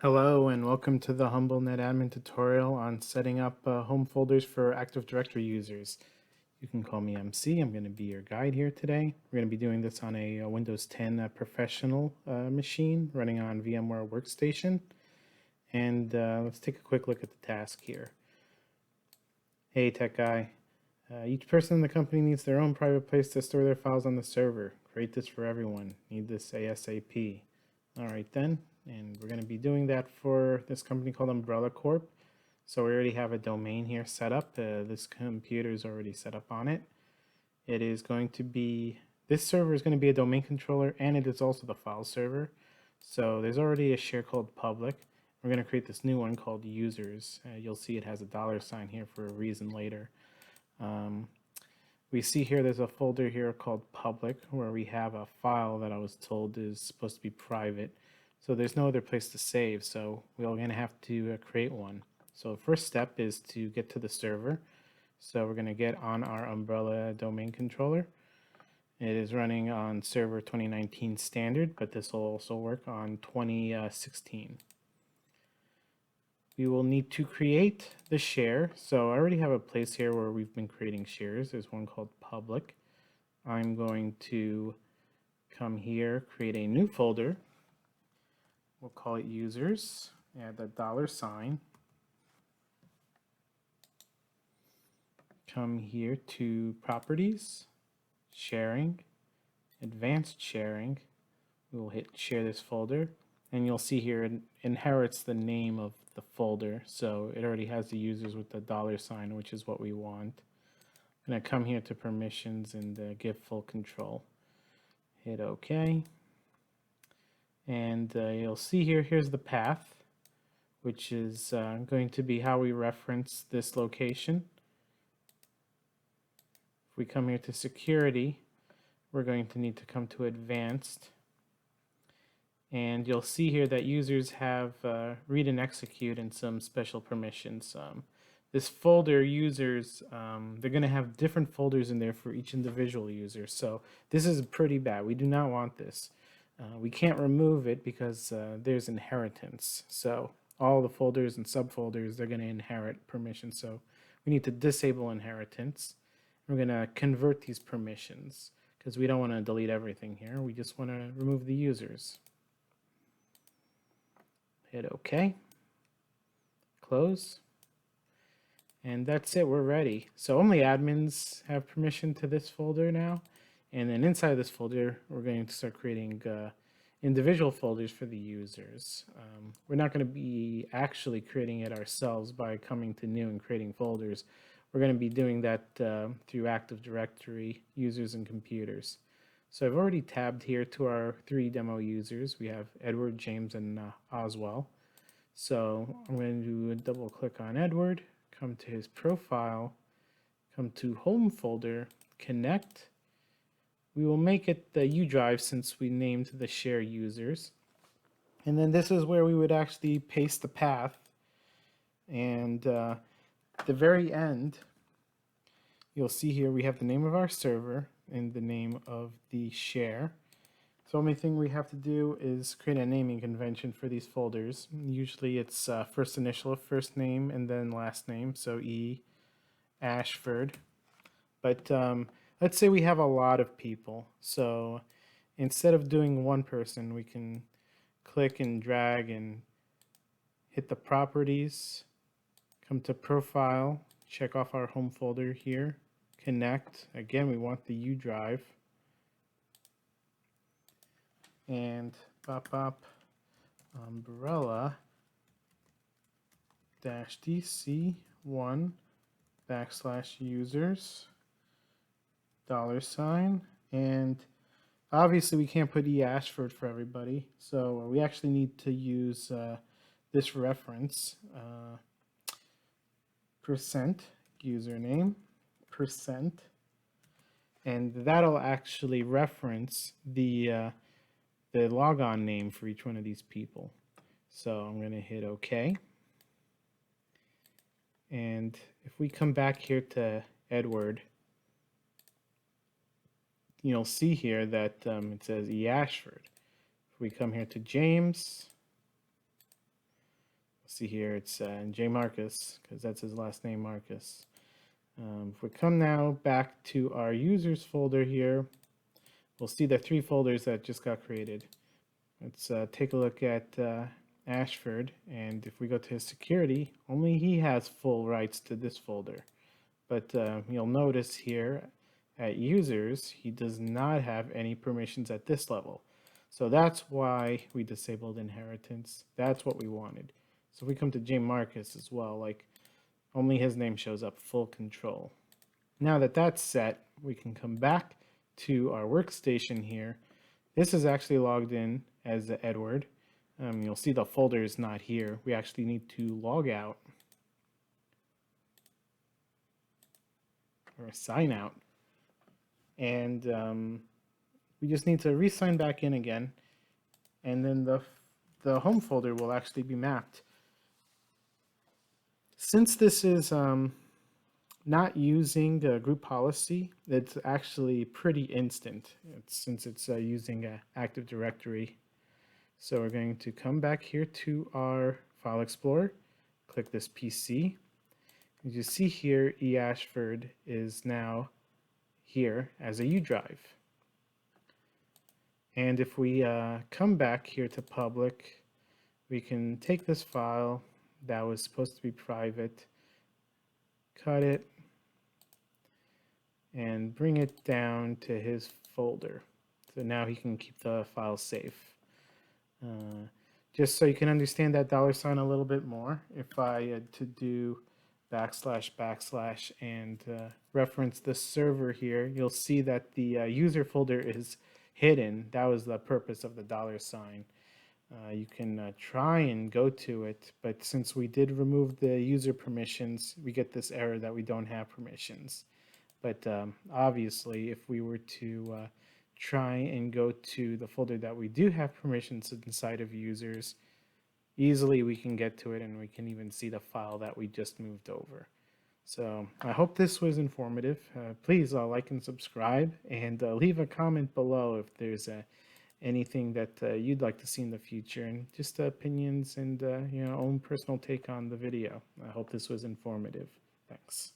Hello and welcome to the Humble NetAdmin tutorial on setting up home folders for Active Directory users. You can call me MC. I'm going to be your guide here today. We're going to be doing this on a Windows 10 professional machine running on VMware Workstation. And let's take a quick look at the task here. Hey, tech guy. Each person in the company needs their own private place to store their files on the server. Create this for everyone. Need this ASAP. All right then, and we're going to be doing that for this company called Umbrella Corp. So we already have a domain here set up. This computer is already set up on it. It is going to be, this server is going to be a domain controller, and it is also the file server. So there's already a share called public. We're going to create this new one called users. You'll see it has a $sign here for a reason later. We see here there's a folder here called public where we have a file that I was told is supposed to be private. So there's no other place to save, so we're going to have to create one. So the first step is to get to the server. So we're going to get on our Umbrella domain controller. It is running on server 2019 standard, but this will also work on 2016. We will need to create the share. So I already have a place here where we've been creating shares. There's one called public. I'm going to come here, create a new folder. We'll call it users, add the $sign. Come here to properties, sharing, advanced sharing. We will hit share this folder, and you'll see here it inherits the name of the folder. So it already has the users with the $sign, which is what we want. I'm going to come here to permissions and give full control. Hit OK. And you'll see here, here's the path, which is going to be how we reference this location. If we come here to security, we're going to need to come to advanced. And you'll see here that users have read and execute and some special permissions. This folder users, they're going to have different folders in there for each individual user. So this is pretty bad. We do not want this. We can't remove it because there's inheritance. So all the folders and subfolders, they're going to inherit permissions. So we need to disable inheritance. We're going to convert these permissions because we don't want to delete everything here. We just want to remove the users. Hit OK. Close. And that's it, we're ready. So only admins have permission to this folder now. And then inside this folder, we're going to start creating individual folders for the users. We're not going to be actually creating it ourselves by coming to new and creating folders. We're going to be doing that through Active Directory users and computers. So I've already tabbed here to our 3 demo users. We have Edward, James, and Oswell. So I'm going to double click on Edward, come to his profile, come to home folder, connect. We will make it the U drive since we named the share users. And then this is where we would actually paste the path. And at the very end, you'll see here we have the name of our server and the name of the share. So the only thing we have to do is create a naming convention for these folders. Usually it's first initial of first name and then last name, so E. Ashford. But let's say we have a lot of people. So instead of doing one person, we can click and drag and hit the properties, come to profile, check off our home folder here, connect. Again, we want the U drive. And umbrella -dc1 \users $sign, and obviously we can't put E Ashford for everybody, so we actually need to use this reference percent username percent, and that'll actually reference the logon name for each one of these people. So I'm going to hit OK. And if we come back here to Edward, you'll see here that it says E. Ashford. If we come here to James, see here, it's J Marcus, because that's his last name, Marcus. If we come now back to our users folder here, we'll see the 3 folders that just got created. Let's take a look at Ashford, and if we go to his security, only he has full rights to this folder. But you'll notice here at users, he does not have any permissions at this level. So that's why we disabled inheritance. That's what we wanted. So if we come to J Marcus as well, like only his name shows up, full control. Now that that's set, we can come back to our workstation here. This is actually logged in as Edward. You'll see the folder is not here. We actually need to log out or sign out. And we just need to re-sign back in again. And then the home folder will actually be mapped. Since this is not using a group policy, it's actually pretty instant since it's using Active Directory. So we're going to come back here to our File Explorer, click this PC. As you see here, eAshford is now here as a U drive. And if we come back here to public, we can take this file that was supposed to be private, cut it, and bring it down to his folder. So now he can keep the file safe. Just so you can understand that $ a little bit more, if I had to do // and reference the server here, you'll see that the user folder is hidden. That was the purpose of the $. You can try and go to it, but since we did remove the user permissions, we get this error that we don't have permissions. But obviously, if we were to try and go to the folder that we do have permissions inside of users, easily we can get to it, and we can even see the file that we just moved over. So I hope this was informative. Please like and subscribe, and leave a comment below if there's anything that you'd like to see in the future, and just opinions and own personal take on the video. I hope this was informative. Thanks.